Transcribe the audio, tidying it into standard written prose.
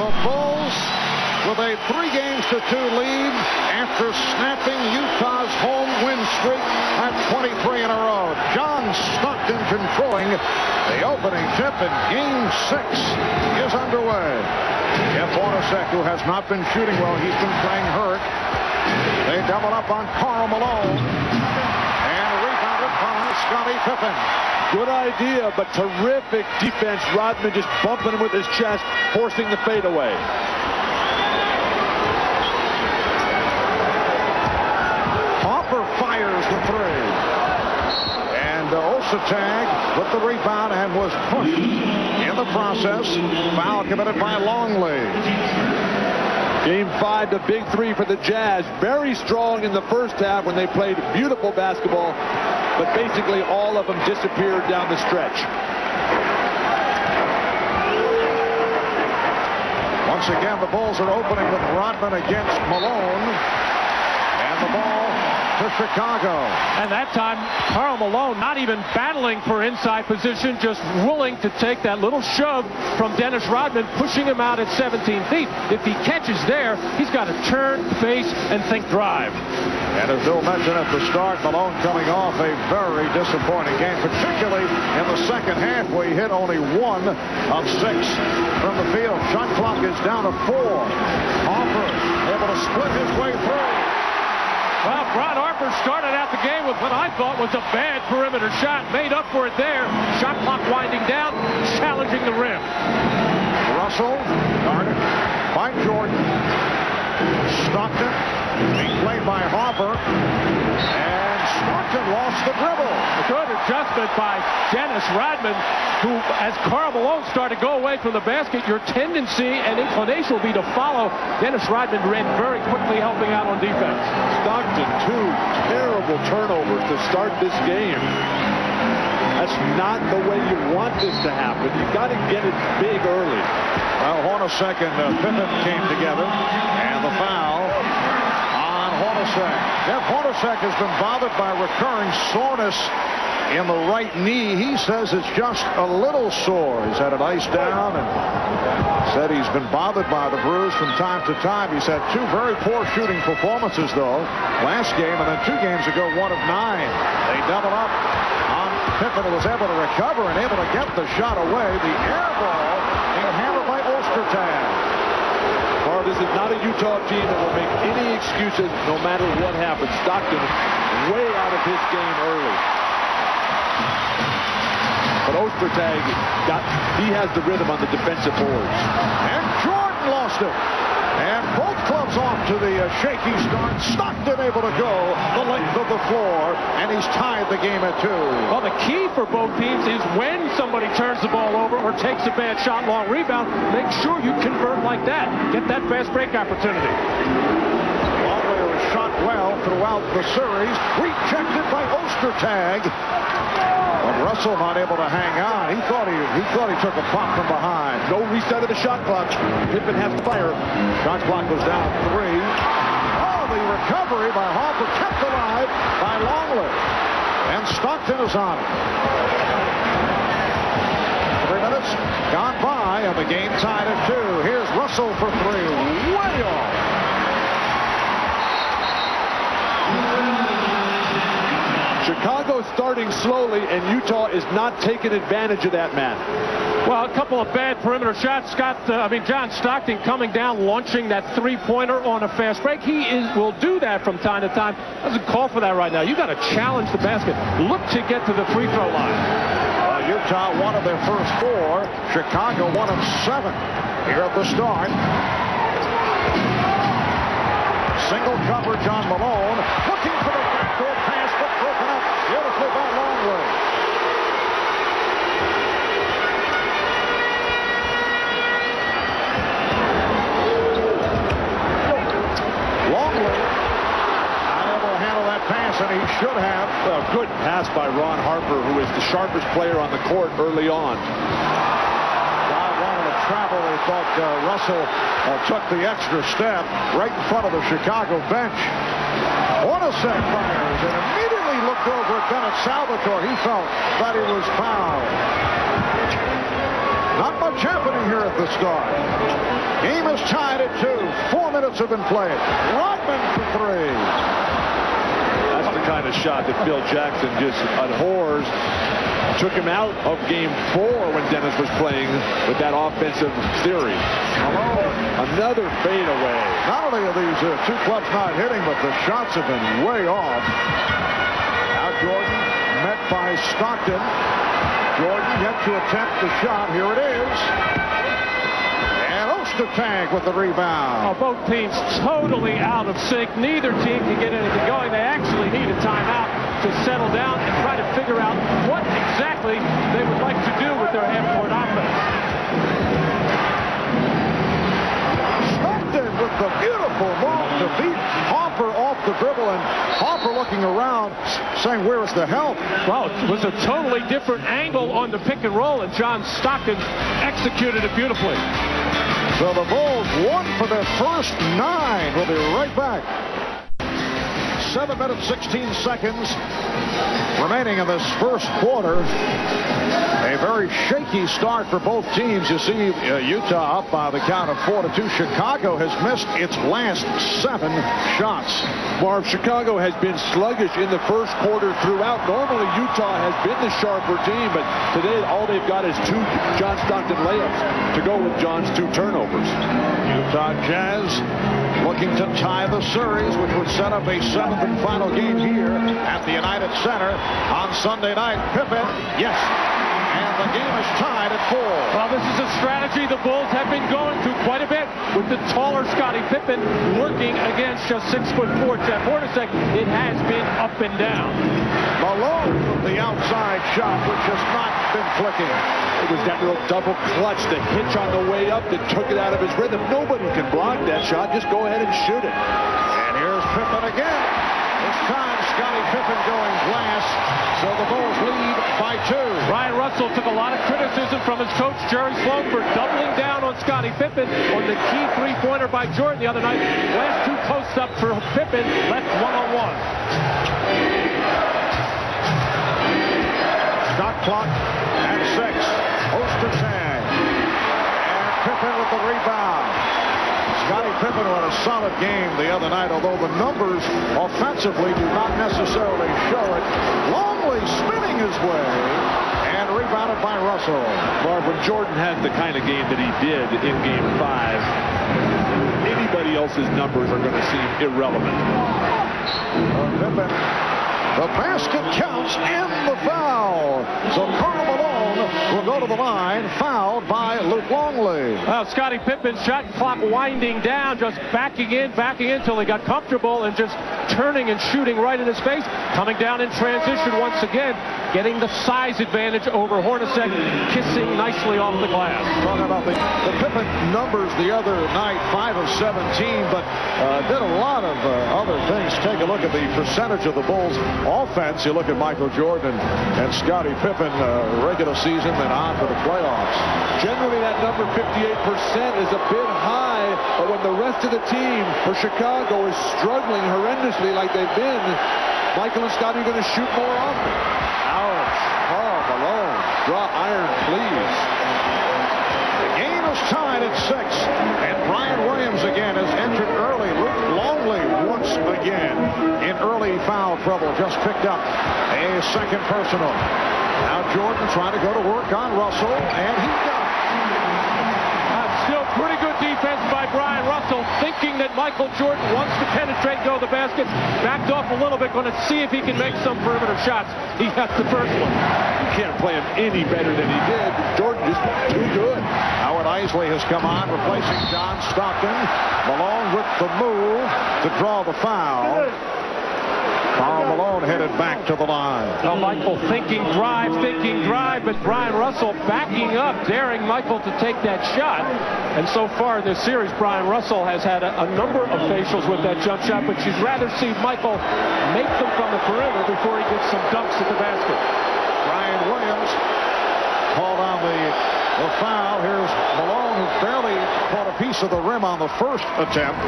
The Bulls with a 3-2 lead after snapping Utah's home win streak at 23 in a row. John Stockton controlling the opening tip, and Game 6 is underway. Jeff Hornacek, who has not been shooting well, he's been playing hurt. They double up on Karl Malone and rebounded by Scottie Pippen. Good idea, but terrific defense. Rodman just bumping him with his chest, forcing the fadeaway. Hopper fires the three. And Osatag with the rebound and was pushed in the process. Foul committed by Longley. Game 5, the big 3 for the Jazz. Very strong in the first half when they played beautiful basketball, but basically all of them disappeared down the stretch. Once again, the Bulls are opening with Rodman against Malone. And the ball to Chicago. And that time, Karl Malone not even battling for inside position, just willing to take that little shove from Dennis Rodman, pushing him out at 17 feet. If he catches there, he's got to turn, face, and think drive. And as Bill mentioned at the start, Malone coming off a very disappointing game, particularly in the second half where he hit only 1 of 6 from the field. Shot clock is down to 4. Harper able to split his way through. Well, Ron Harper started out the game with what I thought was a bad perimeter shot. Made up for it there. Shot clock winding down, challenging the rim. Russell guarded by Jordan. Stockton being played by Harper. And Stockton lost the dribble. A good adjustment by Dennis Rodman, who, as Karl Malone started to go away from the basket, your tendency and inclination will be to follow. Dennis Rodman ran very quickly, helping out on defense. Stockton, 2 terrible turnovers to start this game. That's not the way you want this to happen. You've got to get it big early. Well, Hornacek and Pippen came together, and the foul on Hornacek. Jeff Hornacek has been bothered by recurring soreness in the right knee. He says it's just a little sore. He's had it iced down and said he's been bothered by the bruise from time to time. He's had 2 very poor shooting performances, though, last game, and then 2 games ago, 1 of 9. They double up on Pippen, who was able to recover and able to get the shot away. The air ball being handled by Ostertag. Well, this is not a Utah team that will make any excuses no matter what happens. Stockton way out of his game early. But Ostertag, he has the rhythm on the defensive boards. And Jordan lost it. And both clubs off to the shaky start. Stockton able to go the length of the floor, and he's tied the game at 2. Well, the key for both teams is when somebody turns the ball over or takes a bad shot, long rebound, make sure you convert like that. Get that fast break opportunity. Longley was shot well throughout the series. Rejected by Ostertag. But Russell not able to hang on. He thought he took a pop from behind. No reset of the shot clock. Pippen has to fire. Shot clock was down 3. Oh, the recovery by Harper kept alive by Longley. And Stockton is on it. 3 minutes gone by, and the game tied at 2. Here's Russell for 3. Way off. Chicago starting slowly, and Utah is not taking advantage of that, man. Well, a couple of bad perimeter shots. John Stockton coming down, launching that 3-pointer on a fast break. He will do that from time to time. Doesn't call for that right now. You got to challenge the basket. Look to get to the free throw line. Well, Utah won of their first 4. Chicago 1 of 7 here at the start. Single coverage on Malone. Looking for the backdoor pass, but broken up beautifully by Longley. Longley unable to handle that pass, and he should have. A good pass by Ron Harper, who is the sharpest player on the court early on. Travel, they thought Russell took the extra step right in front of the Chicago bench. Hornacek fires and immediately looked over at Bennett Salvatore. He felt that he was fouled. Not much happening here at the start. Game is tied at 2. 4 minutes have been played. Rodman for 3. That's the kind of shot that Phil Jackson just abhors. Took him out of game 4 when Dennis was playing with that offensive theory. Another fadeaway. Not only are these two clubs not hitting, but the shots have been way off. Now Jordan met by Stockton. Jordan yet to attempt the shot. Here it is. And Ostertag with the rebound. Oh, both teams totally out of sync. Neither team can get anything going. They actually need a timeout to settle down and try to figure out what exactly they would like to do with their half-court offense. Stockton with the beautiful move to beat Harper off the dribble, and Harper looking around saying, where is the help? Well, it was a totally different angle on the pick and roll, and John Stockton executed it beautifully. So the Bulls won for their first 9. We'll be right back. 7 minutes, 16 seconds remaining in this first quarter. A very shaky start for both teams. You see Utah up by the count of 4-2. Chicago has missed its last 7 shots. Marv, Chicago has been sluggish in the first quarter throughout. Normally Utah has been the sharper team, but today all they've got is 2 John Stockton layups to go with John's 2 turnovers. Utah Jazz looking to tie the series, which would set up a 7th and final game here at the United Center on Sunday night. Pippen, yes. And the game is tied at 4. Well, this is a strategy the Bulls have been going through quite a bit with the taller Scottie Pippen working against just 6'4" Jeff Hornacek. It has been up and down. Malone with the outside shot, which has not been clicking. It was that real double clutch, the hitch on the way up that took it out of his rhythm. Nobody can block that shot. Just go ahead and shoot it. And here's Pippen again. This time Scottie Pippen going glass. So the Bulls lead by 2. Brian Russell took a lot of criticism from his coach Jerry Sloan for doubling down on Scottie Pippen on the key three-pointer by Jordan the other night. Last 2 posts up for Pippen, left 1-on-1. Shot clock at 6. Ostertag. And Pippen with the rebound. Scottie Pippen had a solid game the other night, although the numbers offensively do not necessarily show it. Longley spinning his way and rebounded by Russell. Marv, when Jordan had the kind of game that he did in game 5, anybody else's numbers are going to seem irrelevant. Pippen, the basket counts and the foul. So Karl Malone will go to the line, fouled by Luke Longley. Well, Scottie Pippen's shot clock winding down, just backing in till he got comfortable and just turning and shooting right in his face. Coming down in transition once again, getting the size advantage over Hornacek, kissing nicely off the glass. Talking about the Pippen numbers the other night, 5 of 17, but did a lot of other things. Take a look at the percentage of the Bulls offense. You look at Michael Jordan and Scottie Pippen, regular season, then on for the playoffs. Generally, that number 58% is a bit high, but when the rest of the team for Chicago is struggling horrendously like they've been, Michael and Scottie are going to shoot more often. Ouch. Karl Malone. Draw iron, please. The game is tied at 6, and Brian Williams again has entered early. Luke Longley once again in early foul trouble, just picked up a second personal. Now Jordan trying to go to work on Russell, and he got it. Still pretty good defense by Brian Russell, thinking that Michael Jordan wants to penetrate, go to the basket. Backed off a little bit, going to see if he can make some perimeter shots. He got the first one. You can't play him any better than he did. Jordan just too good. Howard Isley has come on, replacing John Stockton. Malone with the move to draw the foul. Karl Malone headed back to the line. Well, Michael thinking drive, but Brian Russell backing up, daring Michael to take that shot. And so far in this series, Brian Russell has had a number of facials with that jump shot, but you'd rather see Michael make them from the perimeter before he gets some dunks at the basket. Brian Williams called on the foul. Here's Malone, who barely caught a piece of the rim on the first attempt.